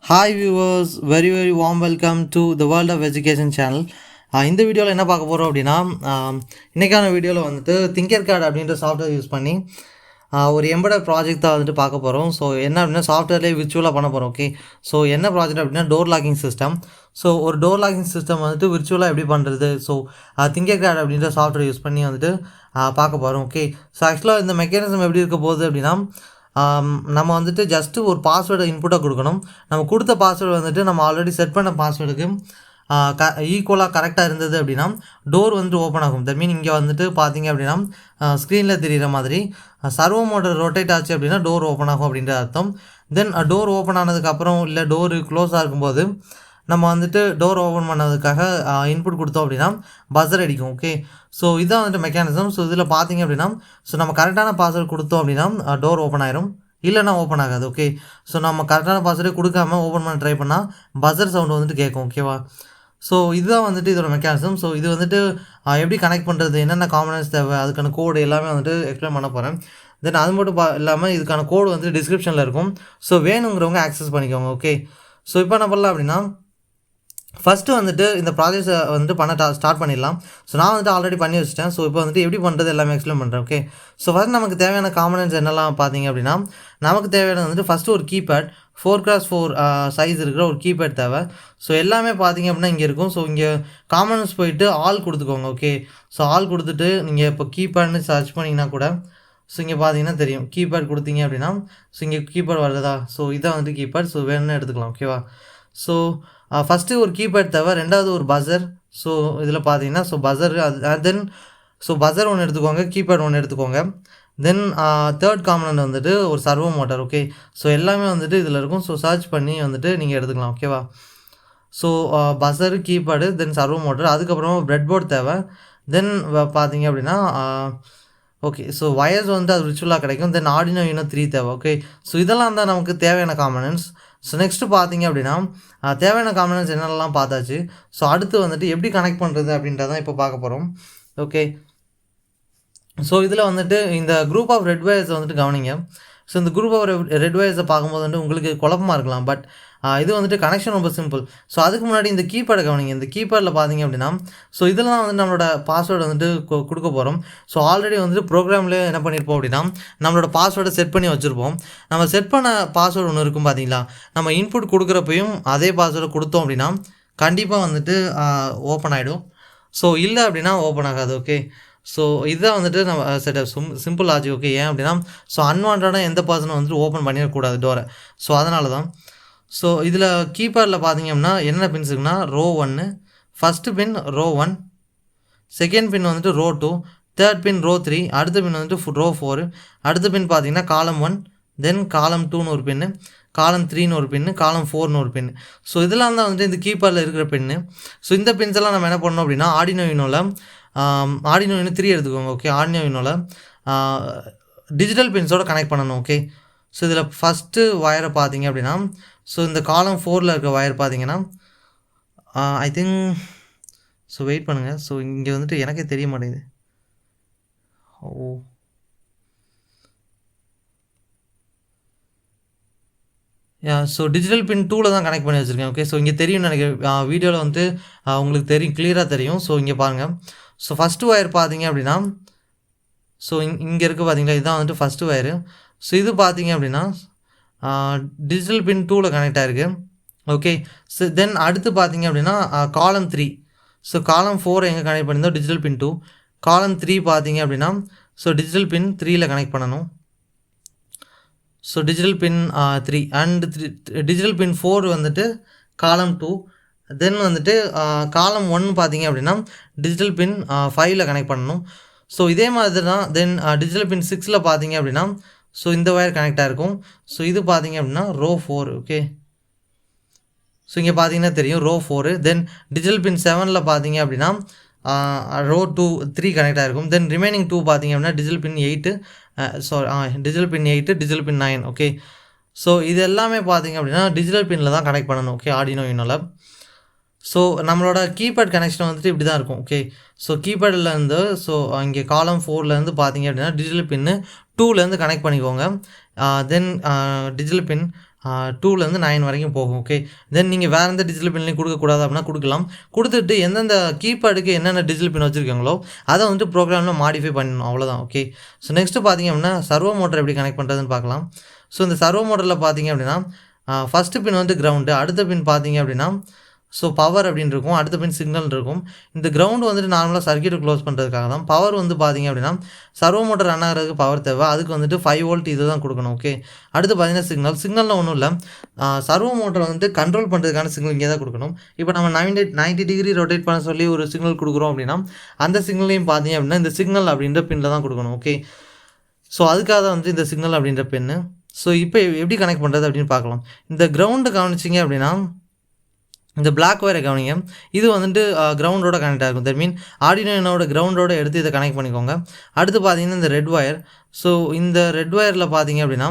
Hi viewers, very warm welcome to the World of Education channel. இந்த வீடியோவில் என்ன பார்க்க போகிறோம் அப்படின்னா இன்றைக்கான வீடியோவில் வந்துட்டு திங்கர்கேட் அப்படின்ற சாஃப்ட்வேர் யூஸ் பண்ணி ஒரு எம்பெடட் ப்ராஜெக்ட் தான் வந்துட்டு பார்க்க போகிறோம். ஸோ என்ன அப்படின்னா சாஃப்ட்வேர்லேயே விர்ச்சுவலாக பண்ண போகிறோம். ஓகே, ஸோ என்ன ப்ராஜெக்ட் அப்படின்னா டோர் லாக்கிங் சிஸ்டம். ஸோ ஒரு டோர் லாக்கிங் சிஸ்டம் வந்துட்டு விர்ச்சுவலாக எப்படி பண்ணுறது, ஸோ திங்கர்கேட் அப்படின்ற சாஃப்ட்வேர் யூஸ் பண்ணி வந்துட்டு பார்க்க போகிறோம். ஓகே, ஸோ ஆக்சுவலாக இந்த மெக்கானிசம் எப்படி இருக்க போகுது அப்படின்னா நம்ம வந்துட்டு ஜஸ்ட்டு ஒரு பாஸ்வேர்டை இன்புட்டாக கொடுக்கணும். நம்ம கொடுத்த பாஸ்வேர்டு வந்துட்டு நம்ம ஆல்ரெடி செட் பண்ண பாஸ்வேர்டுக்கு ஈக்குவலாக கரெக்டாக இருந்தது அப்படின்னா டோர் வந்துட்டு ஓப்பன் ஆகும். தட் மீன் இங்கே வந்துட்டு பார்த்தீங்க அப்படின்னா ஸ்க்ரீனில் தெரிகிற மாதிரி சர்வோ மோட்டர் ரொட்டேட் ஆச்சு அப்படின்னா டோர் ஓப்பன் ஆகும் அப்படின்ற அர்த்தம். தென் டோர் ஓப்பன் ஆனதுக்கப்புறம் இல்லை டோரு க்ளோஸாக இருக்கும்போது நம்ம வந்துட்டு டோர் ஓப்பன் பண்ணதுக்காக இன்புட் கொடுத்தோம் அப்படின்னா பஸர் அடிக்கும். ஓகே, ஸோ இதுதான் வந்துட்டு மெக்கானிசம். ஸோ இதில் பார்த்தீங்க அப்படின்னா ஸோ நம்ம கரெக்டான பாஸ்வேர்டு கொடுத்தோம் அப்படின்னா டோர் ஓப்பன் ஆயிரும், இல்லைனா ஓப்பன் ஆகாது. ஓகே, ஸோ நம்ம கரெக்டான பாஸ்வேர்டே கொடுக்காம ஓப்பன் பண்ண ட்ரை பண்ணால் பஸர் சவுண்டு வந்துட்டு கேட்கும். ஓகேவா, ஸோ இதுதான் வந்துட்டு இதோட மெக்கானிசம். ஸோ இது வந்துட்டு எப்படி கனெக்ட் பண்ணுறது, என்னென்ன காம்பனன்ட்ஸ் தேவை, அதுக்கான கோடு எல்லாமே வந்துட்டு எக்ஸ்பிளைன் பண்ண போகிறேன். தென் அது மட்டும் இல்லாமல் இதுக்கான கோடு வந்துட்டு டிஸ்கிரிப்ஷனில் இருக்கும். ஸோ வேணுங்கிறவங்க ஆக்சஸ் பண்ணிக்கோங்க. ஓகே, ஸோ இப்போ என்ன பண்ணலாம் அப்படின்னா ஃபஸ்ட்டு வந்துட்டு இந்த ப்ராஜெக்ட்ஸை வந்துட்டு பண்ண ஸ்டார்ட் பண்ணிடலாம். ஸோ நான் வந்துட்டு ஆல்ரெடி பண்ணி வச்சுட்டேன். ஸோ இப்போ வந்துட்டு எப்படி பண்ணுறது எல்லாமே எக்ஸ்பிளைன் பண்ணுறேன். ஓகே, ஸோ ஃபஸ்ட் நமக்கு தேவையான காம்பனன்ட்ஸ் என்னெல்லாம் பார்த்தீங்க அப்படின்னா நமக்கு தேவையான வந்துட்டு ஃபஸ்ட்டு ஒரு கீபேட் 4x4 சைஸ் இருக்கிற ஒரு கீபேட் தேவை. ஸோ எல்லாமே பார்த்தீங்க அப்படின்னா இங்கே இருக்கும். ஸோ இங்கே காம்பனன்ட்ஸ் போயிட்டு ஆல் கொடுத்துக்கோங்க. ஓகே, ஸோ ஆல் கொடுத்துட்டு நீங்கள் இப்போ கீபேட்னு சர்ச் பண்ணிங்கன்னா கூட ஸோ இங்கே பார்த்தீங்கன்னா தெரியும். கீபேட் கொடுத்தீங்க அப்படின்னா ஸோ இங்கே கீபேட் வருதா, ஸோ இதான் வந்துட்டு கீபேட். ஸோ வேணும்னு எடுத்துக்கலாம். ஓகேவா, ஸோ ஃபஸ்ட்டு ஒரு கீபேட் தேவை, ரெண்டாவது ஒரு பஸர். ஸோ இதில் பார்த்தீங்கன்னா ஸோ பஸர் தென் ஸோ பஸர் ஒன்று எடுத்துக்கோங்க, கீபேட் ஒன்று எடுத்துக்கோங்க. தென் தேர்ட் காம்பனன்ட் வந்துட்டு ஒரு சர்வோ மோட்டர். ஓகே, ஸோ எல்லாமே வந்துட்டு இதில் இருக்கும். ஸோ சர்ச் பண்ணி வந்துட்டு நீங்கள் எடுத்துக்கலாம். ஓகேவா, ஸோ பஸர், கீபேடு, தென் சர்வோ மோட்டர், அதுக்கப்புறமா ப்ரெட் போர்ட் தேவை. தென் பார்த்தீங்க அப்படின்னா ஓகே, ஸோ வயர்ஸ் வந்துட்டு அது விர்ச்சுவலாக கிடைக்கும். தென் ஆர்டினோ யூனோ 3 தேவை. ஓகே, ஸோ இதெல்லாம் தான் நமக்கு தேவையான காம்பனன்ட்ஸ். ஸோ நெக்ஸ்ட்டு பார்த்தீங்க அப்படின்னா தேவையான காம்பனன்ட்ஸ் என்னென்னலாம் பார்த்தாச்சு. ஸோ அடுத்து வந்துட்டு எப்படி கனெக்ட் பண்ணுறது அப்படின்றதான் இப்போ பார்க்க போகிறோம். ஓகே, ஸோ இதில் வந்துட்டு இந்த குரூப் ஆஃப் ரெட் வயர்ஸை வந்துட்டு கவனிங்க. ஸோ இந்த குரூப் ஆஃப் ரெட் வயர்ஸை பார்க்கும்போது வந்துட்டு உங்களுக்கு குழப்பமாக இருக்கலாம். பட் இது வந்துட்டு கனெக்ஷன் ரொம்ப சிம்பிள். ஸோ அதுக்கு முன்னாடி இந்த கீபேடை கவனிங்க. இந்த கீபேடில் பார்த்தீங்க அப்படின்னா ஸோ இதில் தான் வந்துட்டு நம்மளோட பாஸ்வேர்டு வந்துட்டு கொடுக்க போகிறோம். ஸோ ஆல்ரெடி வந்துட்டு ப்ரோக்ராம்லேயே என்ன பண்ணியிருப்போம் அப்படின்னா நம்மளோட பாஸ்வேர்டை செட் பண்ணி வச்சுருப்போம். நம்ம செட் பண்ண பாஸ்வேர்டு ஒன்று இருக்கும் பார்த்தீங்களா, நம்ம இன்புட் கொடுக்குறப்பையும் அதே பாஸ்வேர்டை கொடுத்தோம் அப்படின்னா கண்டிப்பாக வந்துட்டு ஓப்பன் ஆகிடும். ஸோ இல்லை அப்படின்னா ஓப்பன் ஆகாது. ஓகே, ஸோ இதுதான் வந்துட்டு நம்ம சிம்பிள் ஆச்சு. ஓகே, ஏன் அப்படின்னா ஸோ அன்வான்டாக எந்த பர்சனும் வந்துட்டு ஓப்பன் பண்ணிடக்கூடாது டோரை. ஸோ அதனால தான். ஸோ இதில் கீபேடில் பார்த்தீங்க அப்படின்னா என்னென்ன பின்ஸ் இருக்குன்னா row 1, first pin row 1, second pin வந்துட்டு ரோ 2, தேர்ட் பின் ரோ 3, அடுத்த பின் வந்துட்டு ரோ 4, அடுத்த பின் பார்த்தீங்கன்னா காலம் 1, தென் காலம் 2ன்னு ஒரு பின்னு, காலம் 3ன்னு ஒரு பின்னு, காலம் 4ன்னு ஒரு பின்னு. ஸோ இதெல்லாம் தான் வந்துட்டு இந்த கீபேடில் இருக்கிற பின்னு. ஸோ இந்த பின்ஸ் எல்லாம் நம்ம என்ன பண்ணோம் அப்படின்னா ஆர்டினோ யூனோவில் 3 எடுத்துக்கோங்க. ஓகே, ஆர்டினோ யூனோவில் டிஜிட்டல் பின்ஸோட கனெக்ட் பண்ணணும். ஓகே, ஸோ இதில் ஃபஸ்ட்டு வயரை பார்த்தீங்க அப்படின்னா ஸோ இந்த காலம் 4ல் இருக்க வயர் பார்த்தீங்கன்னா ஐ திங்க் ஸோ வெயிட் பண்ணுங்கள். ஸோ இங்கே வந்துட்டு எனக்கே தெரிய மாட்டேங்குது. ஓ, ஸோ டிஜிட்டல் பின் 2ல் தான் கனெக்ட் பண்ணி வச்சுருக்கேன். ஓகே, ஸோ இங்கே தெரியும் எனக்கு வீடியோவில் வந்துட்டு உங்களுக்கு தெரியும், கிளியராக தெரியும். ஸோ இங்கே பாருங்கள். ஸோ ஃபஸ்ட்டு வயர் பார்த்தீங்க அப்படின்னா ஸோ இங்கே இருக்குது பார்த்தீங்களா, இதுதான் வந்துட்டு ஃபஸ்ட்டு வயரு. ஸோ இது பார்த்தீங்க அப்படின்னா டிஜிட்டல் பின் 2ல் கனெக்ட் ஆகிருக்கு. ஓகே, ஸோ தென் அடுத்து பார்த்தீங்க அப்படின்னா காலம் 3. ஸோ காலம் 4 எங்கே கனெக்ட் பண்ணியிருந்தோம், டிஜிட்டல் பின் 2. காலம் 3 பார்த்தீங்க அப்படின்னா ஸோ டிஜிட்டல் பின் 3ல் கனெக்ட் பண்ணணும். So digital pin 3 and digital pin 4 வந்துட்டு காலம் 2. தென் வந்துட்டு காலம் 1 பார்த்தீங்க அப்படின்னா டிஜிட்டல் பின் 5ல் கனெக்ட் பண்ணணும். ஸோ இதே மாதிரி தான். தென் டிஜிட்டல் பின் 6ல் பார்த்தீங்க அப்படின்னா ஸோ இந்த வயர் கனெக்ட் ஆகிருக்கும். ஸோ இது பார்த்தீங்க அப்படின்னா ரோ 4. ஓகே, ஸோ இங்கே பார்த்தீங்கன்னா தெரியும் ரோ 4. தென் டிஜிட்டல் பின் 7ல் பார்த்தீங்க அப்படின்னா ரோ 3 கனெக்ட் ஆகிருக்கும். தென் ரிமைனிங் 2 பார்த்தீங்க அப்படின்னா digital pin 8 digital pin 8, digital pin 9. Okay, so இது எல்லாமே பார்த்தீங்க அப்படின்னா டிஜிட்டல் பின்னில் தான் கனெக்ட் பண்ணணும். ஓகே, ஆர்டினோ யூனோவில். ஸோ நம்மளோட கீபேட் கனெக்ஷன் வந்துட்டு இப்படி தான் இருக்கும். ஓகே, ஸோ கீபேட்லேருந்து ஸோ இங்கே காலம் 4லேருந்து பார்த்தீங்க அப்படின்னா டிஜிட்டல் பின்னு 2லேருந்து கனெக்ட் பண்ணிக்கோங்க. தென் டிஜிட்டல் பின் 2லேருந்து 9 வரைக்கும் போகும். ஓகே, தென் நீங்கள் வேறு எந்த டிஜிட்டல் பின்லையும் கொடுக்கக்கூடாது அப்படின்னா கொடுக்கலாம். கொடுத்துட்டு எந்தெந்த கீபேடுக்கு என்னென்ன டிஜிட்டல் பின் வச்சுருக்கீங்களோ அதை வந்துட்டு ப்ரோக்ராமில் மாடிஃபை பண்ணணும், அவ்வளோதான். ஓகே, ஸோ நெக்ஸ்ட்டு பார்த்தீங்க அப்படின்னா சர்வோ மோட்டர் எப்படி கனெக்ட் பண்ணுறதுன்னு பார்க்கலாம். ஸோ இந்த சர்வோ மோட்டரில் பார்த்தீங்க அப்படின்னா ஃபஸ்ட்டு பின் வந்து கிரவுண்டு, அடுத்த பின் பார்த்தீங்க அப்படின்னா ஸோ பவர் அப்படின்னு இருக்கும், அடுத்த பின் சிக்னல் இருக்கும். இந்த கிரவுண்டு வந்துட்டு நார்மலாக சர்க்யூட்டை க்ளோஸ் பண்ணுறதுக்காக தான். பவர் வந்து பார்த்தீங்க அப்படின்னா சர்வோ மோட்டர் ரன் ஆகிறதுக்கு பவர் தேவை, அதுக்கு வந்துட்டு 5 வோல்ட் இது தான் கொடுக்கணும். ஓகே, அடுத்து பார்த்தீங்கன்னா சிக்னலில் ஒன்றும் இல்லை, சர்வோ மோட்டரை வந்துட்டு கண்ட்ரோல் பண்ணுறதுக்கான சிக்னல் இங்கே தான் கொடுக்கணும். இப்போ நம்ம 90 டிகிரி ரொட்டேட் பண்ண சொல்லி ஒரு சிக்னல் கொடுக்குறோம் அப்படின்னா அந்த சிக்னலையும் பார்த்தீங்க அப்படின்னா இந்த சிக்னல் அப்படின்ற பின்னில் தான் கொடுக்கணும். ஓகே, ஸோ அதுக்காக தான் வந்து இந்த சிக்னல் அப்படின்ற பின்னு. ஸோ இப்போ எப்படி கனெக்ட் பண்ணுறது அப்படின்னு பார்க்கலாம். இந்த கிரவுண்டு கவனிச்சிங்க அப்படின்னா இந்த பிளாக் ஒயரை கவனிங்க, இது வந்துட்டு கிரவுண்டோட கனெக்ட் ஆகும். தட் மீன் ஆர்டினோட கிரவுண்டோட எடுத்து இதை கனெக்ட் பண்ணிக்கோங்க. அடுத்து பார்த்தீங்கன்னா இந்த ரெட் ஒயர், ஸோ இந்த ரெட் ஒயரில் பார்த்தீங்க அப்படின்னா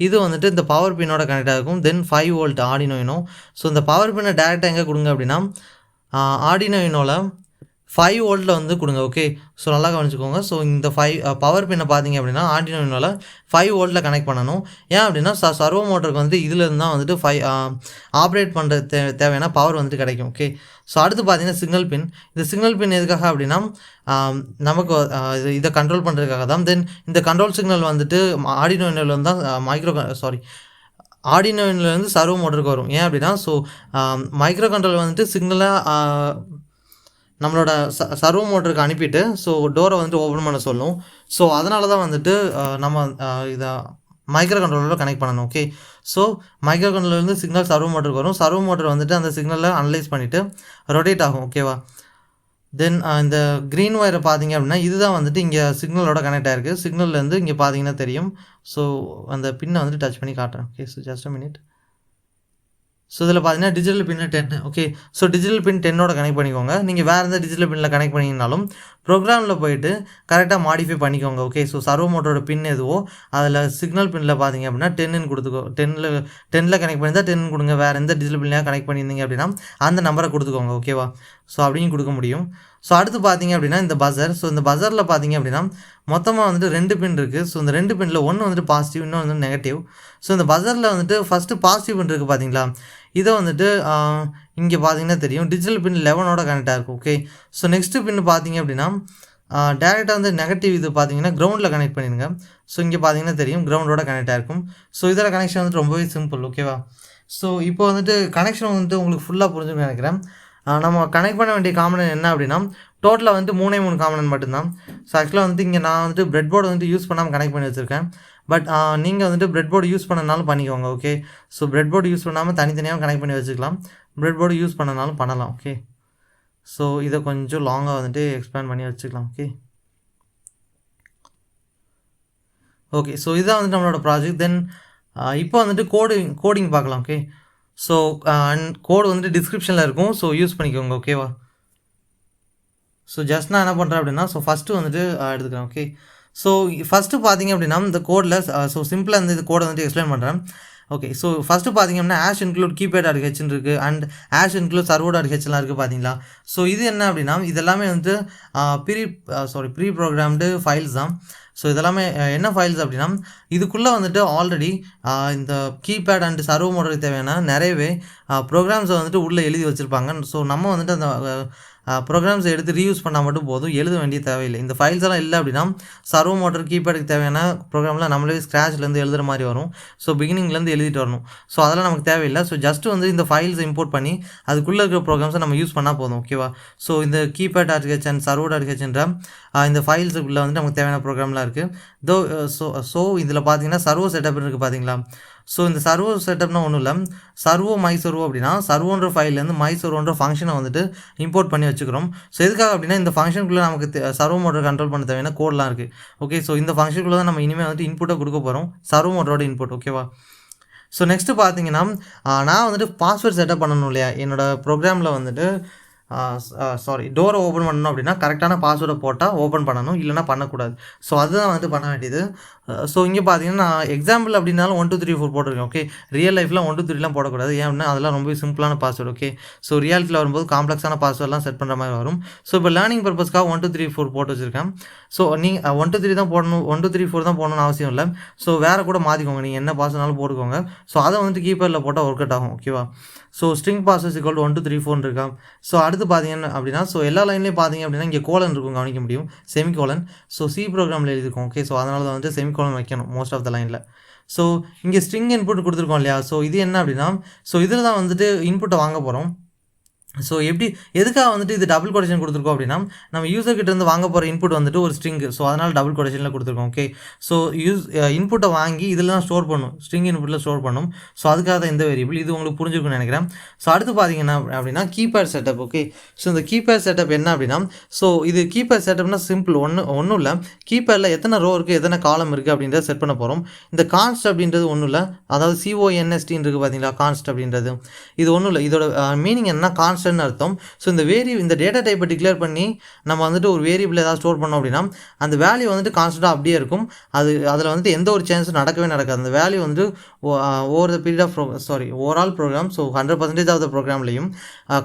இது வந்துட்டு இந்த பவர் பின்னோட கனெக்ட் ஆகும். தென் 5 வோல்ட் ஆர்டினோ. ஸோ இந்த பவர் பின்னை டேரெக்டாக எங்கே கொடுங்க அப்படின்னா ஆர்டினோவில் 5 வோல்ட்டில் வந்து கொடுங்க. ஓகே, ஸோ நல்லா கவனிச்சுக்கோங்க. ஸோ இந்த பவர் பின்னை பார்த்தீங்க அப்படின்னா ஆர்டினோவில் 5 வோல்ட்டில் கனெக்ட் பண்ணணும். ஏன் அப்படின்னா சர்வோ மோட்டருக்கு வந்துட்டு இதிலேருந்து தான் வந்துட்டு ஆப்ரேட் பண்ணுற தேவையான பவர் வந்துட்டு கிடைக்கும். ஓகே, ஸோ அடுத்து பார்த்தீங்கன்னா சிக்னல் பின். இந்த சிக்னல் பின் எதுக்காக அப்படின்னா நமக்கு இதை கண்ட்ரோல் பண்ணுறதுக்காக தான். தென் இந்த கண்ட்ரோல் சிக்னல் வந்துட்டு ஆர்டினோவில் தான் ஆர்டினோவிலேருந்து சர்வோ மோட்டருக்கு வரும். ஏன் அப்படின்னா ஸோ மைக்ரோ கண்ட்ரோல் வந்துட்டு சிக்னலை நம்மளோட சர்வோ மோட்டருக்கு அனுப்பிட்டு ஸோ டோரை வந்துட்டு ஓப்பன் பண்ண சொல்லும். ஸோ அதனால தான் வந்துட்டு நம்ம இதை மைக்ரோ கண்ட்ரோலரோட கனெக்ட் பண்ணணும். ஓகே, ஸோ மைக்ரோ கண்ட்ரோலர்லேருந்து சிக்னல் சர்வோ மோட்டருக்கு வரும். சர்வோ மோட்டர் வந்துட்டு அந்த சிக்னலை அனலைஸ் பண்ணிவிட்டு ரொட்டேட் ஆகும். ஓகேவா, தென் இந்த க்ரீன் ஒயரை பார்த்தீங்க அப்படின்னா இதுதான் வந்துட்டு இங்கே சிக்னலோட கனெக்ட் ஆகிருக்கு. சிக்னல்லேருந்து இங்கே பார்த்தீங்கன்னா தெரியும். ஸோ அந்த பின்னை வந்துட்டு டச் பண்ணி காட்டுறேன். Okay, so just a minute. So இதில் பார்த்தீங்கன்னா டிஜிட்டல் பின்னு 10. ஓகே, ஸோ டிஜிட்டல் பின் 10ஓட கனெக்ட் பண்ணிக்கோங்க. நீங்கள் வேறு எந்த டிஜிட்டல் பின்னில் கனெக்ட் பண்ணிங்கனாலும் ப்ரோக்ராமில் போய்ட்டு கரெக்டாக மாடிஃபை பண்ணிக்கோங்க. ஓகே, ஸோ சர்வோ மோட்டரோட பின் எதுவோ அதில் சிக்னல் பின்னில் பார்த்தீங்க அப்படின்னா 10ன்னு கொடுத்துக்கோ. 10ல் கனெக்ட் பண்ணி தான் 10 கொடுங்க. வேறு எந்த டிஜிட்டல் பின்லையாக கனெக்ட் பண்ணியிருந்தீங்க அப்படின்னா அந்த நம்பரை கொடுத்துக்கோங்க. ஓகேவா, ஸோ அப்படியும் கொடுக்க முடியும். ஸோ அடுத்து பார்த்தீங்க அப்படின்னா இந்த பஸர். ஸோ இந்த பஸரில் பார்த்தீங்க அப்படின்னா மொத்தமாக வந்துட்டு 2 பின் இருக்குது. ஸோ இந்த 2 பின்னில் ஒன்று வந்துட்டு பாசிட்டிவ், இன்னொன்று வந்து நெகட்டிவ். ஸோ இந்த பஸரில் வந்துட்டு ஃபஸ்ட்டு பாசிட்டிவ் பின் இருக்குது பார்த்தீங்களா, இதை வந்துட்டு இங்கே பார்த்தீங்கன்னா தெரியும் டிஜிட்டல் பின் 11ஓட கனெக்டாக இருக்கும். ஓகே, ஸோ நெக்ஸ்ட்டு பின்னு பார்த்தீங்க அப்படின்னா டேரெக்டாக வந்து நெகட்டிவ் இது பார்த்தீங்கன்னா கிரவுண்டில் கனெக்ட் பண்ணிடுங்க. ஸோ இங்கே பார்த்தீங்கன்னா தெரியும் கிரவுண்டோட கனெக்டாக இருக்கும். ஸோ இதோட கனெக்ஷன் வந்துட்டு ரொம்பவே சிம்பிள். ஓகேவா, ஸோ இப்போ வந்துட்டு கனெக்ஷன் வந்துட்டு உங்களுக்கு ஃபுல்லாக புரிஞ்சுன்னு நினைக்கிறேன். நம்ம கனெக்ட் பண்ண வேண்டிய காம்பனன்ட் என்ன அப்படின்னா டோட்டலாக வந்துட்டு 3 காம்பனன்ட் மட்டும்தான். ஸோ ஆக்சுவலாக வந்துட்டு இங்கே நான் வந்துட்டு பிரெட் போர்டு வந்துட்டு யூஸ் பண்ணாமல் கனெக்ட் பண்ணி வச்சுருக்கேன். பட் நீங்கள் வந்துட்டு பிரெட் போர்டு யூஸ் பண்ணனாலும் பண்ணிக்கோங்க. Okay, so bread board use பண்ணாமல் தனித்தனியாக கனெக்ட் பண்ணி வச்சுக்கலாம். பிரெட் போர்டு யூஸ் பண்ணனாலும் பண்ணலாம். ஓகே, ஸோ இதை கொஞ்சம் லாங்காக வந்துட்டு எக்ஸ்பேண்ட் பண்ணி வச்சுக்கலாம். ஓகே, ஸோ இதுதான் வந்துட்டு நம்மளோட ப்ராஜெக்ட். தென் இப்போ வந்துட்டு கோடிங் பார்க்கலாம். ஓகே, ஸோ கோடு வந்துட்டு டிஸ்கிரிப்ஷனில் இருக்கும். ஸோ யூஸ் பண்ணிக்கோங்க. ஓகேவா, ஸோ ஜஸ்ட் நான் என்ன பண்ணுறேன் அப்படின்னா ஸோ ஃபஸ்ட்டு வந்துட்டு எடுத்துக்கிறேன். ஓகே, ஸோ ஃபஸ்ட்டு பார்த்தீங்க அப்படின்னா இந்த கோடில் ஸோ சிம்பிளாக இந்த இது கோடை வந்துட்டு எக்ஸ்பிளைன் பண்ணுறேன். ஓகே, ஸோ ஃபஸ்ட்டு பார்த்தீங்க அப்படின்னா ஆஷ் இன்க்ளூட் கீபேட் .h இருக்குது அண்ட் ஆஷ் இன்க்ளூட் சர்வோ .hலாம் இருக்குது பார்த்தீங்களா. ஸோ இது என்ன அப்படின்னா இதெல்லாமே வந்துட்டு ப்ரீ ப்ரோக்ராம்டு ஃபைல்ஸ் தான். ஸோ இதெல்லாமே என்ன ஃபைல்ஸ் அப்படின்னா இதுக்குள்ளே வந்துட்டு ஆல்ரெடி இந்த கீபேட் அண்ட் சர்வோ மோட்டருக்கு தேவையான நிறையவே ப்ரோக்ராம்ஸை வந்துட்டு உள்ளே எழுதி வச்சுருப்பாங்க. ஸோ நம்ம வந்துட்டு அந்த ப்ரோக்ராம்ஸை எடுத்து ரீயூஸ் பண்ணால் மட்டும் போதும், எழுத வேண்டிய தேவையில்லை. இந்த ஃபைல்ஸ் எல்லாம் இல்லை அப்படின்னா சர்வோ மோட்டர் கீபேடுக்கு தேவையான ப்ரோக்ராம்லாம் நம்மளே ஸ்க்ராட்ச்லேருந்து எழுதுகிற மாதிரி வரும். ஸோ பிகினிங்லேருந்து எழுதிட்டு வரணும். ஸோ அதெல்லாம் நமக்கு தேவையில்லை. ஸோ ஜஸ்ட்டு வந்து இந்த ஃபைல்ஸை இம்போர்ட் பண்ணி அதுக்குள்ளே இருக்கிற ப்ரோக்ராம்ஸை நம்ம யூஸ் பண்ணால் போதும். ஓகேவா, ஸோ இந்த கீபேட் .h அண்ட் சர்வோ .hன்ற இந்த ஃபைல்ஸுக்குள்ளே வந்து நமக்கு தேவையான ப்ரோக்ராம்லாம் இருக்குது. ஸோ இதில் பார்த்தீங்கன்னா சர்வோ செட்டப் இருக்குது பார்த்தீங்களா. ஸோ இந்த சர்வோ செட்டப்னா ஒன்றும் இல்லை, சர்வோ மை சர்வோ அப்படின்னா சர்வோன்ற ஃபைல்லேருந்து மை சர்வோன்ற ஃபங்க்ஷனை வந்துட்டு இம்போர்ட் பண்ணி வச்சுக்கிறோம். ஸோ எதுக்காக அப்படின்னா இந்த ஃபங்க்ஷனுக்குள்ளே நமக்கு சர்வோ மோட்டர் கண்ட்ரோல் பண்ண தேவையான கோட்லாம் இருக்குது. ஓகே, ஸோ இந்த ஃபங்க்ஷனுக்குள்ளே தான் நம்ம இனிமேல் வந்துட்டு இன்புட்டை கொடுக்க போகிறோம், சர்வோ மோட்டரோட இன்புட். ஓகேவா, ஸோ நெக்ஸ்ட்டு பார்த்தீங்கன்னா நான் வந்துட்டு பாஸ்வேர்ட் செட்டப் பண்ணணும் இல்லையா என்னோடய ப்ரோக்ராமில் வந்துட்டு டோரை ஓப்பன் பண்ணணும் அப்படின்னா கரெக்டான பாஸ்வேர்டை போட்டால் ஓப்பன் பண்ணணும், இல்லைனா பண்ணக்கூடாது. ஸோ அதுதான் வந்து பண்ண வேண்டியது. ஸோ இங்கே பார்த்தீங்கன்னா நான் எக்ஸாம்பிள் அப்படின்னாலும் 1 2 3 4 போட்டிருக்கேன். ஓகே, ரியல் லைஃப்பில் 1 2 3லாம் போடக்கூடாது. ஏன் அப்படின்னா அதெல்லாம் ரொம்ப சிம்பிளான பாஸ்வேர்டு. ஓகே, ஸோ ரியாலிட்டியில் வரும்போது காம்ப்ளெக்ஸான பாஸ்வேர்டெலாம் செட் பண்ணுற மாதிரி வரும். ஸோ இப்போ லேர்னிங் பர்பஸ்க்காக 1 2 3 4 போட்டு வச்சுருக்கேன். ஸோ நீங்கள் 1 2 3 தான் போடணும், 1 2 3 4 தான் போடணும்னு அவசியம் இல்லை. ஸோ வேறு கூட மாற்றிக்கோங்க, நீங்கள் என்ன பாஸ்வேர்ட்னாலும் போட்டுக்கோங்க. ஸோ அதை வந்துட்டு கீப்பரில் போட்டால் ஒர்க் அவுட் ஆகும். ஓகேவா? ஸோ ஸ்ட்ரிங் பாஸ்வேர்ட் = 1 2 3 4 இருக்கா? ஸோ அடுத்து பார்த்தீங்கன்னா அப்படின்னா ஸோ எல்லா லைன்லேயும் பார்த்தீங்க அப்படின்னா இங்கே கோலன் இருக்கும், கவனிக்க முடியும், செமிகோலன். ஸோ சி ப்ரோக்ராமில் எழுதிருக்கோம். ஓகே, ஸோ அதனால தான் வந்து செமிகோலன் வைக்கணும் மோஸ்ட் ஆஃப் த லைனில். ஸோ இங்கே ஸ்ட்ரிங் இன்புட் கொடுத்துருக்கோம் இல்லையா? ஸோ இது என்ன அப்படின்னா ஸோ இதில் தான் வந்துட்டு இன்புட்டை வாங்க போகிறோம். ஸோ எதுக்காக வந்துட்டு இது டபுள் கொட்டேஷன் கொடுத்துருக்கோம் அப்படின்னா நம்ம யூசர்கிட்டேருந்து வாங்க போகிற இன்புட் வந்துட்டு ஒரு ஸ்ட்ரிங்கு. ஸோ அதனால் டபுள் கொட்டேஷனில் கொடுத்துருக்கோம். ஓகே, ஸோ இன்புட்டை வாங்கி இதில் தான் ஸ்டோர் பண்ணும், ஸ்ட்ரிங் இன்புட்டில் ஸ்டோர் பண்ணும். ஸோ அதுக்காக தான் இந்த வேரியபிள். இது உங்களுக்கு புரிஞ்சுக்கணும்னு நினைக்கிறேன். ஸோ அடுத்து பார்த்தீங்கன்னா அப்படின்னா கீபேட் செட்டப். ஓகே, ஸோ இந்த கீபேட் செட்டப் என்ன அப்படின்னா ஸோ இது கீபேட் செட்டப்னா சிம்பிள், ஒன்றும் இல்லை. கீபேடில் எத்தனை ரோ இருக்குது, எத்தனை காலம் இருக்குது அப்படின்றத செட் பண்ண போகிறோம். இந்த கான்ஸ்ட் அப்படின்றது ஒன்றும் இல்லை, அதாவது CONSTன்னு இருக்குது பார்த்தீங்களா, கான்ஸ்ட் அப்படின்றது. இது ஒன்றும் இல்லை, இதோட மீனிங் என்ன, கான்ஸ்ட் அர்த்தம். ஸோ இந்த டேட்டா டைப்பை டிக்ளேர் பண்ணி நம்ம வந்துட்டு ஒரு வேரியபிள் ஏதாவது ஸ்டோர் பண்ணோம் அப்படின்னா அந்த வேல்யூ வந்துட்டு கான்ஸ்டன்ட்டாக அப்படியே இருக்கும். அதில் வந்துட்டு எந்த ஒரு சேஞ்சும் நடக்கவே நடக்காது. அந்த வேல்யூ வந்து over the period of overall program, so 100% of the ப்ரோக்ராம்லையும்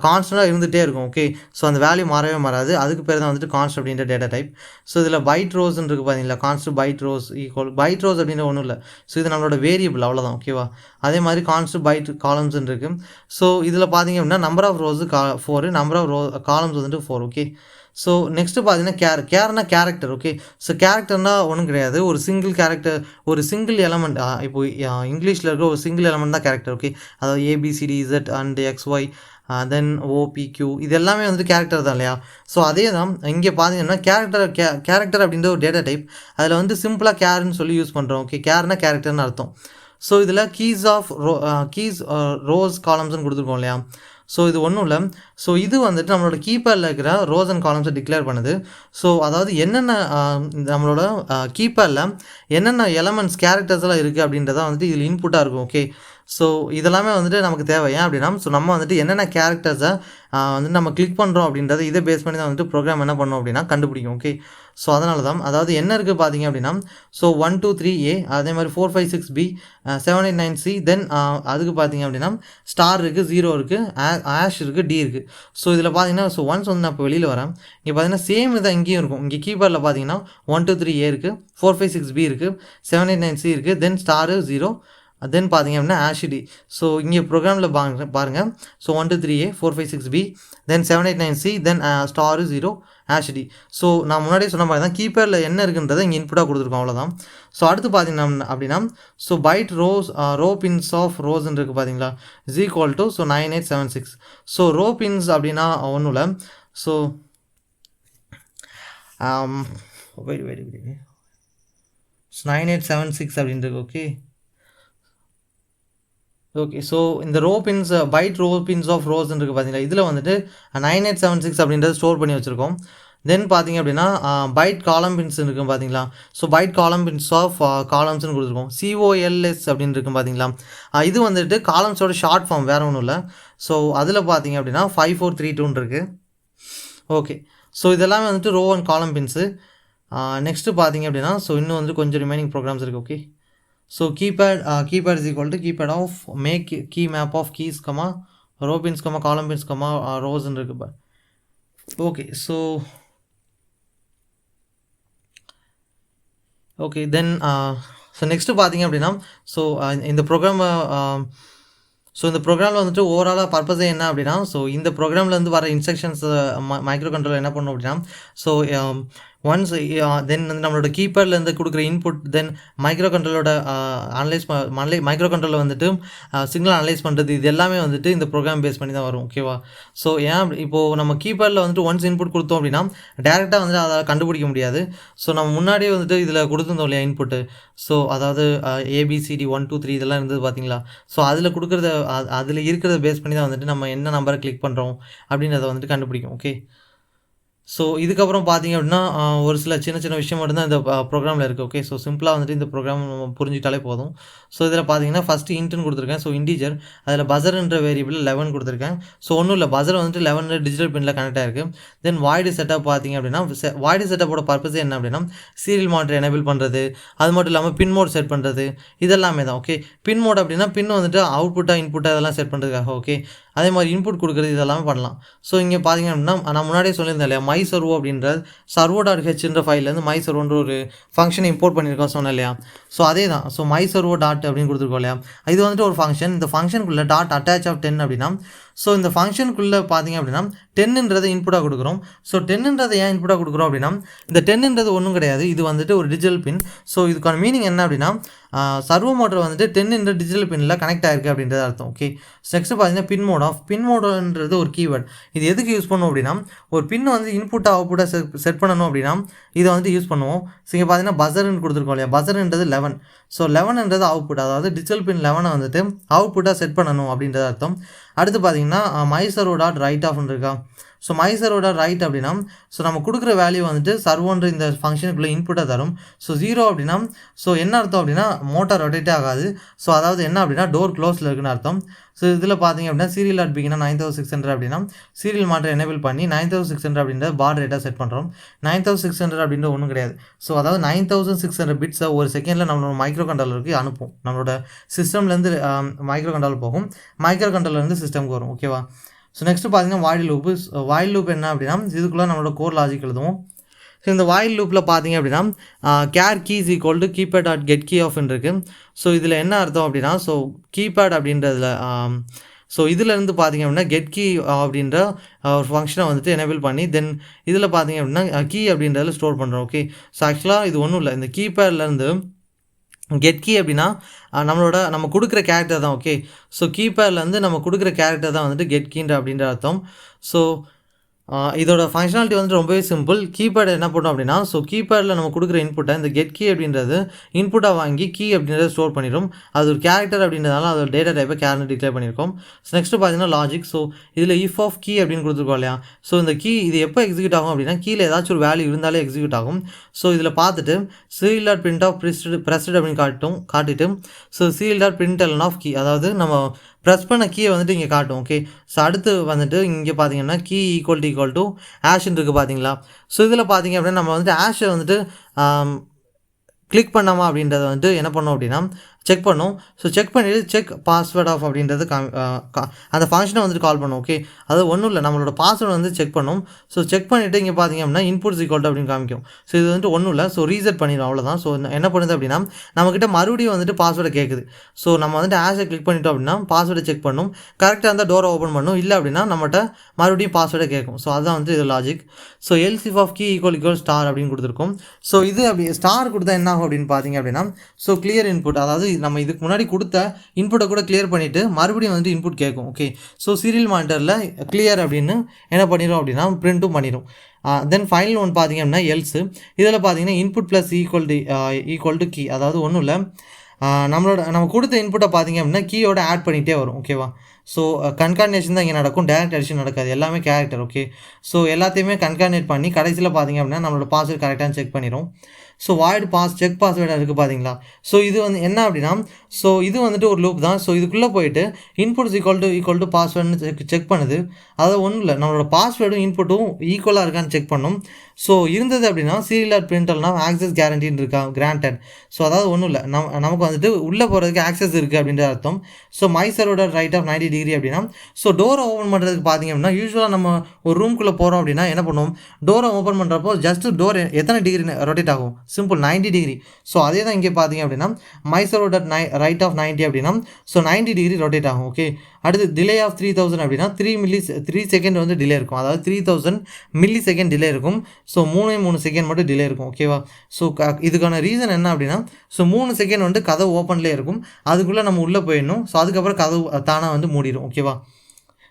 கான்ஸ்டன்ட்டாக இருந்துகிட்டே இருக்கும். ஓகே, ஸோ அந்த வேல்யூ மாறவே மாறாது. அதுக்கு பேர் தான் வந்துட்டு கான்ஸ்ட் அப்படின்ற டேட்டா டைப். ஸோ இதில் பைட் ரோஸ்ன்னு இருக்குது பார்த்தீங்களா, const byte rows equal byte rows அப்படின்ற ஒன்றும் இல்லை. ஸோ இது நம்மளோட வேரியபிள், அவ்வளோதான். ஓகேவா? அதே மாதிரி கான்ஸ்ட் பைட் காலம்ஸ்ன்னு இருக்குது. ஸோ இதில் பார்த்தீங்க அப்படின்னா number of rows 4, number of columns வந்துட்டு 4. ஓகே, ஸோ நெக்ஸ்ட்டு பார்த்தீங்கன்னா கேர்னா கேரக்டர். ஓகே, ஸோ கேரக்டர்னா ஒன்றும் கிடையாது, ஒரு சிங்கிள் கேரக்டர், ஒரு சிங்கிள் எலமெண்ட். இப்போ இங்கிலீஷில் இருக்கிற ஒரு சிங்கிள் எலமெண்ட் தான் கேரக்டர். ஓகே, அதாவது ABCDZ and XY then OPQ இது எல்லாமே வந்துட்டு கேரக்டர் தான் இல்லையா? ஸோ அதே தான் இங்கே பார்த்தீங்கன்னா கேரக்டர் அப்படின்ற ஒரு டேட்டா டைப். அதில் வந்து சிம்பிளாக கேர்ன்னு சொல்லி யூஸ் பண்ணுறோம். ஓகே, கேர்னா கேரக்டர்னு அர்த்தம். ஸோ இதில் கீஸ் ரோஸ் காலம்ஸ்ன்னு கொடுத்துருக்கோம் இல்லையா? ஸோ இது ஒன்றும் இல்லை. ஸோ இது வந்துட்டு நம்மளோட கீபேடில் இருக்கிற ரோஸ் அண்ட் காலம்ஸை டிக்ளேர் பண்ணுது. ஸோ அதாவது என்னென்ன நம்மளோட கீபேடில் என்னென்ன எலமெண்ட்ஸ் கேரக்டர்ஸ் எல்லாம் இருக்குது அப்படின்றதான் வந்துட்டு இதில் இன்புட்டாக இருக்கும். ஓகே, ஸோ இதெல்லாமே வந்துட்டு நமக்கு தேவை. ஏன் அப்படின்னா ஸோ நம்ம வந்துட்டு என்னென்ன கேரக்டர்ஸை வந்து நம்ம கிளிக் பண்ணுறோம் அப்படின்றத இதை பேஸ் பண்ணி தான் வந்துட்டு ப்ரோக்ராம் என்ன பண்ணோம் அப்படின்னா கண்டுபிடிக்கும். ஓகே, ஸோ அதனால தான் அதாவது என்ன இருக்குது பார்த்தீங்க அப்படின்னா ஸோ 1 2 3A, அதே மாதிரி 4 5 6B, 7 8 9C, தென் அதுக்கு பார்த்தீங்க அப்படின்னா ஸ்டார் இருக்குது, 0 இருக்குது, ஆஷ் இருக்குது, D இருக்குது. ஸோ இதில் பார்த்தீங்கன்னா ஸோ ஒன்ஸ் வந்து நான் இப்போ வெளியில் வரேன். இங்கே பார்த்தீங்கன்னா சேம் இதான் இங்கேயும் இருக்கும். இங்கே கீபேடில் பார்த்தீங்கன்னா 1 2 3A இருக்குது, 4 5 6B இருக்குது, 7 8 9C இருக்குது, தென் ஸ்டாரு 0, தென் பார்த்தீங்க அப்படின்னா ஆஷிடி. ஸோ இங்கே ப்ரோக்ராமில் பாருங்கள். ஸோ 1 2 3A 4 5 6B, தென் 7 8 9C, தென் ஸ்டாரு 0 ஆஷிடி. ஸோ நான் முன்னாடியே சொன்ன மாதிரி தான் கீபேடில் என்ன இருக்குன்றதை இங்கே இன்புட்டாக கொடுத்துருக்கோம், அவ்வளோதான். ஸோ அடுத்து பார்த்தீங்கன்னா அப்படின்னா so byte row pins of ரோஸ்ன்னு இருக்குது பார்த்தீங்களா, = ஸோ 9876. ஸோ ரோ பின்ஸ் அப்படின்னா ஒன்றும் இல்லை. ஸோ வெயிட் 9876 அப்படின்றது. ஓகே, ஸோ இந்த பைட் ரோ பின்ஸ் ஆஃப் ரோஸ்ன்னு இருக்குது பார்த்தீங்களா, இதில் வந்துட்டு 9876 அப்படின்றது ஸ்டோர் பண்ணி வச்சுருக்கோம். தென் பார்த்தீங்க அப்படின்னா பைட் காலம் பின்ஸ் இருக்கும் பார்த்தீங்களா, ஸோ பைட் காலம் பின்ஸ் ஆஃப் காலம்ஸ்னு கொடுத்துருக்கோம், COLS அப்படின்னு இருக்கும் பார்த்தீங்களா. இது வந்துட்டு காலம்ஸோட ஷார்ட் ஃபார்ம், வேறு ஒன்றும் இல்லை. ஸோ அதில் பார்த்தீங்க அப்படின்னா 5432 இருக்குது. ஓகே, ஸோ இதெல்லாமே வந்துட்டு row and column pins. Next பார்த்தீங்க அப்படின்னா ஸோ இன்னும் வந்துட்டு கொஞ்சம் ரிமைனிங் ப்ரோக்ராம்ஸ் இருக்குது. Okay, so keypad = keypad of make key map of keys, row pins, column pins, ரோஸ்ன்னு இருக்குது. ஓகே, தென் ஸோ நெக்ஸ்ட்டு பார்த்தீங்க அப்படின்னா ஸோ இந்த ப்ரோக்ராமில் வந்துட்டு ஓவராலாக பர்பஸே என்ன அப்படின்னா ஸோ இந்த ப்ரோக்ராம்லேருந்து வர இன்ஸ்ட்ரக்ஷன்ஸ் மைக்ரோ கண்ட்ரோலர் என்ன பண்ணணும் அப்படின்னா ஸோ ஒன்ஸ் தென் வந்து நம்மளோட கீபேட்லேருந்து கொடுக்குற இன்புட், தென் மைக்ரோ கண்ட்ரோலோட மைக்ரோ கண்ட்ரோலில் வந்துட்டு சிக்னல் அனலைஸ் பண்ணுறது, இது எல்லாமே வந்துட்டு இந்த ப்ரோக்ராம் பேஸ் பண்ணி தான் வரும். ஓகேவா? ஸோ ஏன் இப்போது நம்ம கீபேடில் வந்துட்டு ஒன்ஸ் இன்புட் கொடுத்தோம் அப்படின்னா டேரெக்டாக வந்துட்டு அதை கண்டுபிடிக்க முடியாது. ஸோ நம்ம முன்னாடியே வந்துட்டு இதில் கொடுத்துருந்தோம் இல்லையா இன்புட்டு, ஸோ அதாவது ABCD 1 2 3 இதெல்லாம் இருந்தது பார்த்தீங்களா. ஸோ அதில் கொடுக்குறத அதில் இருக்கிறத பேஸ் பண்ணி தான் வந்துட்டு நம்ம என்ன நம்பரை கிளிக் பண்ணுறோம் அப்படின்றத வந்துட்டு கண்டுபிடிக்கும். ஓகே, ஸோ இதுக்கப்புறம் பார்த்தீங்க அப்படின்னா ஒரு சில சின்ன சின்ன விஷயம் மட்டும்தான் இந்த ப்ரோக்ராமில் இருக்குது. ஓகே, ஸோ சிம்பிளாக வந்துட்டு இந்த ப்ரோக்ராம் நம்ம புரிஞ்சிட்டாலே போதும். ஸோ இதில் பார்த்தீங்கன்னா ஃபஸ்ட்டு இன்ட்னு கொடுத்துருக்கேன். ஸோ இன்டீஜர் அதில் பஸர்ன்ற வேரியபிள் 11 கொடுத்துருக்கேன். ஸோ ஒன்றும் இல்லை, பஸர் வந்துட்டு 11 டிஜிட்டல் பின்னில் கனெக்ட் ஆகிருக்கு. தென் வாய்டு செட்டப் பார்த்தீங்க அப்படின்னா வாய்டு செட்டப்போட பர்பஸ் என்ன அப்படின்னா சீரியல் மானிட்டர் எனேபிள் பண்ணுறது, அது மட்டும் இல்லாமல் பின் மோட் செட் பண்ணுறது, இதெல்லாமே தான். ஓகே, பின் மோட் அப்படின்னா பின் வந்துட்டு அவுட்புட்டாக இன்புட்டாக இதெல்லாம் செட் பண்ணுறதுக்காக. ஓகே, அதே மாதிரி இன்புட் கொடுக்குறது இதெல்லாமே பண்ணலாம். ஸோ இங்கே பார்த்தீங்க அப்படின்னா நான் முன்னாடியே சொல்லியிருந்தேன் இல்லையா, மை சர்வோ அப்படின்ற servo.hன்ற ஃபைல்லேருந்து மை சர்வோன்ற ஒரு ஃபங்க்ஷனை இம்போர்ட் பண்ணியிருக்கோம் சொன்னேன் இல்லையா. ஸோ அதே தான். ஸோ மை சர்வோ டாட் அப்படின்னு கொடுத்துருக்கோம் இல்லையா, இது வந்துட்டு ஒரு ஃபங்க்ஷன். இந்த ஃபங்க்ஷனுக்குள்ளே டாட் அட்டாச் ஆஃப் 10 அப்படின்னா ஸோ இந்த ஃபங்க்ஷனுக்குள்ளே பார்த்தீங்க அப்படின்னா 10ன்றதை இன்புட்டாக கொடுக்குறோம். ஸோ 10ன்றதை ஏன் இன்புட்டாக கொடுக்குறோம் அப்படின்னா இந்த 10ன்றது ஒன்றும் கிடையாது, இது வந்துட்டு ஒரு டிஜிட்டல் பின். ஸோ இதுக்கான மீனிங் என்ன அப்படின்னா சர்வோ மோட்டர் வந்துட்டு 10 டிஜிட்டல் பின்னில் கனெக்ட் ஆகிருக்கு அப்படின்றது அர்த்தம். ஓகே, நெக்ஸ்ட் பார்த்தீங்கன்னா பின் மோடுன்றது ஒரு கீவேர்ட். இது எதுக்கு யூஸ் பண்ணுவோம் அப்படின்னா ஒரு பின் வந்து இன்புட்டாக அவுட்புட்டாக செட் பண்ணணும் அப்படின்னா இதை வந்து யூஸ் பண்ணுவோம். ஸோ இங்கே பார்த்தீங்கன்னா பஸர்ன்னு கொடுத்துருக்கோம் இல்லையா, பஸர்ன்றது 11. ஸோ 11ன்றது அவுட்புட், அதாவது டிஜிட்டல் பின் 11 வந்துட்டு அவுட்புட்டாக செட் பண்ணணும் அப்படின்றது அர்த்தம். அடுத்து பார்த்தீங்கன்னா மை சர்வோ டாட் ரைட் ஆஃப்னு இருக்கா. So my servo dot right அப்படின்னா ஸோ நம்ம கொடுக்குற வேல்யூ வந்துட்டு சர்வோன்ற இந்த ஃபங்க்ஷனுக்குள்ளே இன்புட்டாக தரும். ஸோ 0 அப்படின்னா ஸோ என்ன அர்த்தம் அப்படின்னா மோட்டார் ரொட்டேட்டே ஆகாது. ஸோ அதாவது என்ன அப்படின்னா டோர் க்ளோஸில் இருக்குன்னு அர்த்தம். ஸோ இதில் பார்த்தீங்க அப்படின்னா சீரியல் டாட் பிகினா 9600 அப்படின்னா சீரியல் மாட்டர் எனேபிள் பண்ணி 9600 அப்படின்ற பாட் ரேட்டாக செட் பண்ணுறோம். 9600 அப்படின்ற ஒன்றும் கிடையாது. ஸோ அதாவது 9600 பிட்ஸை ஒரு செகண்டில் நம்மளோட மைக்ரோ கண்ட்ரோலருக்கு அனுப்பும். நம்மளோட சிஸ்டம்லேருந்து மைக்ரோ கண்ட்ரோலர் போகும், மைக்ரோ கண்ட்ரோலர்லேருந்து சிஸ்டம்க்கு வரும். ஓகேவா. ஸோ நெக்ஸ்ட்டு பார்த்தீங்கன்னா வாயில் லூப் என்ன அப்படின்னா இதுக்குள்ளே நம்மளோட கோர் லாஜிக் எழுதுவோம். ஸோ இந்த வாயில் லூப்பில் பார்த்தீங்க அப்படின்னா char keys equal to keypad dot get key ஆஃப்னு இருக்குது. ஸோ இதில் என்ன அர்த்தம் அப்படின்னா ஸோ கீபேட் அப்படின்றதுல ஸோ இதிலேருந்து பார்த்தீங்க அப்படின்னா கெட் கீ அப்படின்ற ஒரு ஃபங்க்ஷனை வந்துட்டு எனேபிள் பண்ணி தென் இதில் பார்த்தீங்க அப்படின்னா கீ அப்படின்றதில் ஸ்டோர் பண்ணுறோம். ஓகே, ஸோ ஆக்சுவலாக இது ஒன்றும் இல்லை, இந்த கீபேட்லேருந்து கெட் கீ அப்படின்னா நம்ம கொடுக்குற கேரக்டர் தான். ஓகே, ஸோ கீபேட்லேருந்து நம்ம கொடுக்குற கேரக்டர் தான் வந்துட்டு கெட் கீன்ற அப்படின்ற அர்த்தம். ஸோ இதோட ஃபங்க்ஷனாலிட்டி வந்துட்டு ரொம்பவே சிம்பிள். கீபேட் என்ன பண்ணோம் அப்படின்னா ஸோ கீபேடில் நம்ம கொடுக்குற இன்புட்டை இந்த கெட் கீ அப்படின்றது இன்புட்டாக வாங்கி கீ அப்படின்றத ஸ்டோர் பண்ணிடும். அது ஒரு கேரக்டர் அப்படின்றதால அதோட டேட்டா டைப்பை கேர்னு டிக்ளேர் பண்ணியிருக்கோம். ஸோ நெக்ஸ்ட்டு பார்த்தீங்கன்னா லாஜிக். ஸோ இதில் இஃப் ஆஃப் கீ அப்படின்னு கொடுத்துருக்கோம் இல்லையா. ஸோ இந்த கீ இது எப்போ எக்ஸிக்யூட் ஆகும் அப்படின்னா கீழே ஏதாச்சும் ஒரு வேல்யூ இருந்தாலே எக்ஸிக்யூட் ஆகும். ஸோ இதில் பார்த்துட்டு serial dot print of pressed அப்படின்னு காட்டிட்டு so serial dot print of key, அதாவது நம்ம ப்ரெஸ் பண்ண கீயை வந்துட்டு இங்கே காட்டும். ஓகே, ஸோ அடுத்து வந்துட்டு இங்கே பார்த்தீங்கன்னா கீ ஈக்குவல் டு ஆஷ்ன்னு இருக்குது பார்த்தீங்களா. ஸோ இதில் பார்த்தீங்க அப்படின்னா நம்ம வந்துட்டு ஆஷை வந்துட்டு கிளிக் பண்ணாமா அப்படின்றத வந்துட்டு என்ன பண்ணோம் அப்படின்னா செக் பண்ணோம். ஸோ செக் பண்ணிவிட்டு செக் பாஸ்வேர்ட் ஆஃப் அப்படின்றது அந்த ஃபங்க்ஷனை வந்துட்டு கால் பண்ணோம். ஓகே, அது ஒன்றும் இல்லை, நம்மளோட பாஸ்வேர்டு வந்து செக் பண்ணோம். ஸோ செக் பண்ணிவிட்டு இங்கே பார்த்தீங்க அப்படின்னா இன்புட்ஸ் ஈக்குவல் அப்படின்னு காமிக்கும். ஸோ இது வந்துட்டு ஒன்றும் இல்லை, ஸோ ரீசெட் பண்ணிடும், அவ்வளோதான். ஸோ என்ன பண்ணுது அப்படின்னா நம்மக்கிட்ட மறுபடியும் வந்துட்டு பாஸ்வேர்டை கேட்குது. ஸோ நம்ம வந்துட்டு ஆஷை கிளிக் பண்ணிட்டோம் அப்படின்னா பாஸ்வேர்டை செக் பண்ணும், கரெக்டாக இருந்தால் டோரை ஓப்பன் பண்ணும், இல்லை அப்படின்னா நம்மகிட்ட மறுபடியும் பாஸ்வேர்டை கேட்கும். ஸோ அதுதான் வந்து இது logic. So else if of key equal star அப்படின்னு கொடுத்துருக்கோம். ஸோ இது அப்படி ஸ்டார் கொடுத்தா என்ன ஆகும் அப்படின்னு பார்த்தீங்க அப்படின்னா ஸோ கிளியர் இன்புட், அதாவது நம்ம இதுக்கு முன்னாடி கொடுத்த இன்புட்டை கூட கிளியர் பண்ணிவிட்டு மறுபடியும் வந்துட்டு இன்புட் கேட்கும். ஓகே, ஸோ சீரியல் மானிட்டரில் கிளியர் அப்படின்னு என்ன பண்ணிடும் அப்படின்னா பிரிண்ட்டும் பண்ணிடும். தென் ஃபைனல் ஒன் பார்த்தீங்க அப்படின்னா எல்ஸு. இதில் பார்த்தீங்கன்னா input plus equal to key, அதாவது ஒன்றும் இல்லை, நம்ம கொடுத்த இன்புட்டை பார்த்தீங்க அப்படின்னா கீயோட ஆட் பண்ணிகிட்டே வரும். ஓகேவா. ஸோ கன்கார்டினேஷன் தான் இங்கே நடக்கும், டேரக்ட் அடிஷன் நடக்காது, எல்லாமே கேரக்டர். ஓகே, ஸோ எல்லாத்தையுமே கன்கார்டினேட் பண்ணி கடைசியில் பார்த்தீங்க அப்படின்னா நம்மளோட பாஸ்வேர்டு கரெக்டாக செக் பண்ணிடும். ஸோ வாய்டு செக் பாஸ்வேர்டாக இருக்குது பார்த்தீங்களா. ஸோ இது வந்து என்ன அப்படின்னா ஸோ இது வந்துட்டு ஒரு லூப் தான். ஸோ இதுக்குள்ளே போயிட்டு இன்புட்ஸ் ஈக்குவல் டு பாஸ்வேர்டுன்னு செக் பண்ணுது. அதாவது ஒன்றும் இல்லை, நம்மளோட பாஸ்வேர்டும் இன்புட்டும் ஈக்குவலாக இருக்கான்னு செக் பண்ணும். ஸோ இருந்தது அப்படின்னா சீரியல் டாட் பிரிண்டல்னா ஆக்சஸ் கேரண்டின்னு இருக்கா, கிராண்டட். ஸோ அதாவது ஒன்றும் இல்லை, நமக்கு வந்துட்டு உள்ளே போகிறதுக்கு ஆக்சஸ் இருக்குது அப்படின்ற அர்த்தம். ஸோ மை சர்வோட ரைட் ஆஃப் 90 டிகிரி அப்படின்னா ஸோ டோரை ஓப்பன் பண்ணுறதுக்கு பார்த்தீங்க அப்படின்னா யூஸ்வலாக நம்ம ஒரு ரூம்குள்ளே போகிறோம் அப்படின்னா என்ன பண்ணுவோம், டோரை ஓப்பன் பண்ணுறப்போ ஜஸ்ட் டோர் எத்தனை டிகிரி ரொட்டேட் ஆகும், சிம்பிள் 90 டிகிரி. ஸோ அதே தான் இங்கே பார்த்தீங்க அப்படின்னா மை சர்வோட ரைட் ஆஃப் 90 அப்படின்னா ஸோ 90 டிகிரி ரொட்டேட் ஆகும். ஓகே, அடுத்து டிலே ஆஃப் 3000 அப்படின்னா 3 செகண்ட் வந்து டிலே இருக்கும், அதாவது 3000 மில்லி செகண்ட் டிலே இருக்கும். ஸோ 3 செகண்ட் மட்டும் டிலே இருக்கும். ஓகேவா. ஸோ இதுக்கான ரீசன் என்ன அப்படின்னா ஸோ 3 செகண்ட் வந்து கதவு ஓப்பன்லேயே இருக்கும், அதுக்குள்ளே நம்ம உள்ளே போயிடணும். ஸோ அதுக்கப்புறம் கதவு தானாக வந்து மூடிடும். ஓகேவா.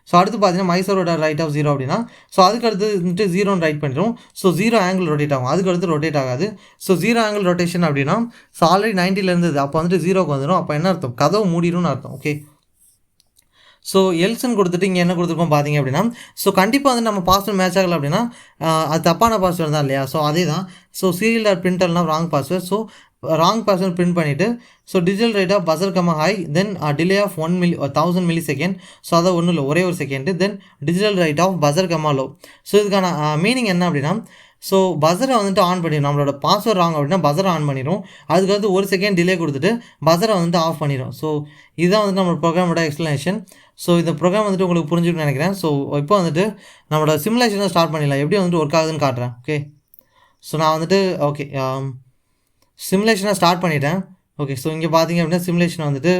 ஸோ அடுத்து பார்த்தீங்கன்னா மைசரோட ரைட் ஆஃப் 0 அப்படின்னா ஸோ அதுக்கு அடுத்து வந்துட்டு 0 ரைட் பண்ணிடும். ஸோ 0 ஆங்கிள் ரொட்டேட் ஆகும், அதுக்கு அடுத்து ரொட்டேட் ஆகாது. ஸோ 0 ஆங்கிள் ரொட்டேஷன் அப்படின்னா ஸோ ஆல்ரெடி 90 இருந்தது, அப்போ வந்துட்டு 0க்கு வந்துடும். அப்போ என்ன அர்த்தம், கதவு மூடிடும்னு அர்த்தம். ஓகே, ஸோ எல்ஸ்ன்னு கொடுத்துட்டு இங்கே என்ன கொடுத்துருக்கோம் பார்த்தீங்க அப்படின்னா, ஸோ கண்டிப்பாக வந்து நம்ம பாஸ்வேர்ட் மேட்ச் ஆகலை அப்படின்னா அது தப்பான பாஸ்வேர்டு தான் இல்லையா? ஸோ அதே தான். ஸோ சீரியல் டாட் பிரிண்டல்னா wrong password. So wrong password print பண்ணிவிட்டு so digital write of buzzer high then delay of 1000 millisecond. So அதை ஒன்றும் இல்லை, ஒரே ஒரு second. Then digital write of buzzer low. So இதுக்கான மீனிங் என்ன அப்படின்னா, ஸோ பஸரை வந்துட்டு ஆன் பண்ணிடும். நம்மளோட பாஸ்வேர்ட் ராங் அப்படின்னா பஸரை ஆன் பண்ணிடும். அதுக்கு ஒரு செகண்ட் டிலே கொடுத்துட்டு பஸரை வந்துட்டு ஆஃப் பண்ணிடும். ஸோ இதுதான் வந்துட்டு நம்மளோட ப்ரோக்ராமோட எக்ஸ்ப்ளனேஷன். ஸோ இந்த ப்ரோக்ராம் வந்துட்டு உங்களுக்கு புரிஞ்சுக்கணும்னு நினைக்கிறேன். ஸோ இப்போ வந்துட்டு நம்மளோட சிமுலேஷனை ஸ்டார்ட் பண்ணிடலாம். எப்படி வந்துட்டு ஒர்க் ஆகுதுன்னு காட்டுறேன். ஓகே, ஸோ நான் வந்துட்டு ஓகே சிமுலேஷனை ஸ்டார்ட் பண்ணிட்டேன். ஓகே, ஸோ இங்கே பார்த்தீங்க அப்படின்னா சிமுலேஷன் வந்துட்டு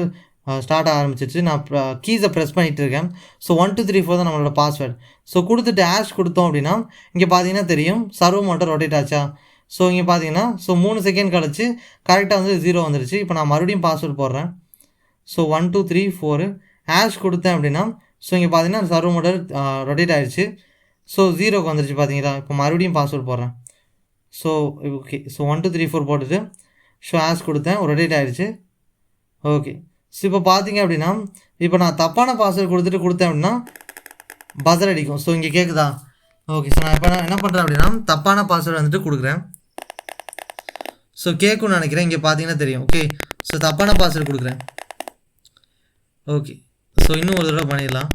ஸ்டார்ட் ஆரம்பிச்சிச்சு. நான் கீஸை ப்ரெஸ் பண்ணிகிட்டு இருக்கேன். ஸோ 1 2 3 4 தான் நம்மளோட பாஸ்வேர்டு. ஸோ கொடுத்துட்டு ஹேஷ் கொடுத்தோம் அப்படின்னா இங்கே பார்த்தீங்கன்னா தெரியும் சர்வர் மட்டும் ரொட்டேட் ஆச்சா. ஸோ இங்கே பார்த்தீங்கன்னா ஸோ 3 செகண்ட் கழிச்சு கரெக்டாக வந்து 0 வந்துருச்சு. இப்போ நான் மறுபடியும் பாஸ்வேர்டு போடுறேன். ஸோ 1 2 3 4 ஹேஷ் கொடுத்தேன் அப்படின்னா ஸோ இங்கே பார்த்தீங்கன்னா சர்வர் மட்டும் ரொட்டேட் ஆகிடுச்சு. ஸோ 0க்கு வந்துருச்சு பார்த்தீங்களா. இப்போ மறுபடியும் பாஸ்வேர்டு போடுறேன். ஸோ ஓகே, ஸோ 1 2 3 4 போட்டுட்டு ஸோ ஹேஷ் கொடுத்தேன், ரொட்டேட் ஆகிடுச்சு. ஓகே, ஸோ இப்போ பார்த்தீங்க அப்படின்னா இப்போ நான் தப்பான பாஸ்வேர்டு கொடுத்தேன் அப்படின்னா பஸர் அடிக்கும். ஸோ இங்கே கேட்குதா? ஓகே, ஸோ நான் இப்போ என்ன பண்ணுறேன் அப்படின்னா தப்பான பாஸ்வேர்டு வந்துட்டு கொடுக்குறேன். ஸோ கேட்கும்னு நினைக்கிறேன். இங்கே பார்த்தீங்கன்னா தெரியும். ஓகே, ஸோ தப்பான பாஸ்வேர்டு கொடுக்குறேன். ஓகே, ஸோ இன்னும் ஒரு தடவை பண்ணிடலாம்.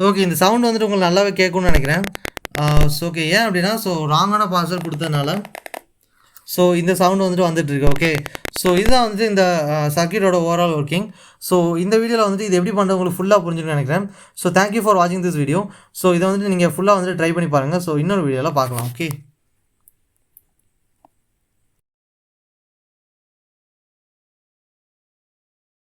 ஓகே, இந்த சவுண்ட் வந்துட்டு உங்களுக்கு நல்லாவே கேட்கும்னு நினைக்கிறேன். ஸோ ஓகே, ஏன் அப்படின்னா ஸோ ராங்கான பாஸ்வேர்டு கொடுத்ததுனால ஸோ இந்த சவுண்ட் வந்துட்டு வந்துட்டுருக்கு. ஓகே, ஸோ இதுதான் வந்துட்டு இந்த சர்க்யூட்டோட ஓவரால் ஒர்க்கிங். ஸோ இந்த வீடியோவில் வந்துட்டு இது எப்படி பண்ணுறது உங்களுக்கு ஃபுல்லாக புரிஞ்சுன்னு நினைக்கிறேன். ஸோ தேங்க்யூ ஃபார் வாட்சிங் திஸ் வீடியோ. ஸோ இதை வந்துட்டு நீங்கள் ஃபுல்லாக வந்துட்டு ட்ரை பண்ணி பாருங்கள். ஸோ இன்னொரு வீடியோவில் பார்க்கலாம். ஓகே.